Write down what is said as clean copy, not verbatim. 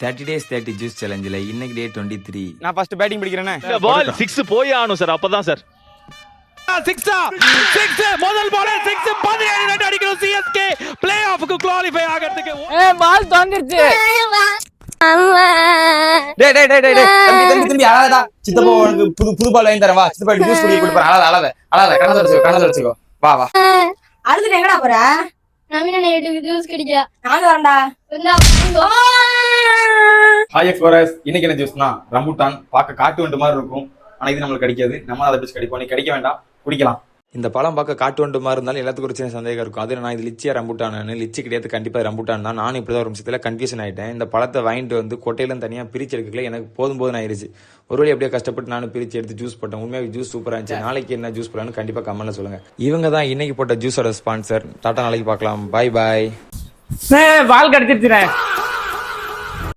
30 days 30 juice சேலஞ்சில் இன்னைக்கு டே 23. நான் first batting பிடிக்கிறேனே. பால் 6 போய் ஆகணும் சார், அப்பதான் சார். 6 முதல் பால் 6 17 ரன் அடிக்கணும். சிஎஸ்கே பிளே ஆஃப்க்கு குவாலிஃபை ஆகிறதுக்கு. பால் தொங்கிருச்சு. டேய் தம்பி அழாதடா. சித்தப்பா உனக்கு புது பால் வாங்கி தரேன் வா. சித்தப்பா ஜூஸ் குடி கொடுப்பாரு. அழாத கண்ணை வச்சுக்கோ. வா அடுத்து எங்கடா போற? நவீன வீட்டுக்கு ஜூஸ் குடிக்க நானும் வரேன்டா. ஹாய் எக்ஸ்ப்ளோரர்ஸ், இன்னைக்கு என்ன ஜூஸ்னா ரம்புட்டான். பார்க்க காட்டு வண்டு மாதிரி இருக்கும், ஆனா இது நம்மளுக்கு கிடைக்காது. நம்ம அதை பிடிச்சி கடிப்போம். நீ கடிக்க வேண்டாம், குடிக்கலாம். இந்த பழம் பார்க்க காட்டு வண்டு மாதிரி இருந்தாலும் எல்லாத்துக்கும் ஒரு சின்ன சந்தேகம் இருக்கும். அது நான் இது லிச்சியா ரம்புட்டானு. லிச்சி கிடையாது, கண்டிப்பா ரம்புட்டான் தான். நானும் இப்படிதான் ஒரு நிமிஷத்துல கன்ஃபியூஷன் ஆயிட்டேன். இந்த பழத்தை வாங்கிட்டு வந்து கொட்டையிலும் தனியா பிரிச்சு எடுக்கல. எனக்கு போதும் ஆயிருச்சு. ஒரு வழி அப்படியே கஷ்டப்பட்டு நானும் பிரிச்சு எடுத்து ஜூஸ் போட்டேன். உண்மையாக ஜூஸ் சூப்பரா இருந்துச்சு. நாளைக்கு என்ன ஜூஸ் போடலாம்னு கண்டிப்பா கமெண்ட்ல சொல்லுங்க. இவங்க தான் இன்னைக்கு போட்ட ஜூஸோட ஸ்பான்சர். டாடா, நாளைக்கு பார்க்கலாம். பாய். பால் கடிச்சிருச்சுனே.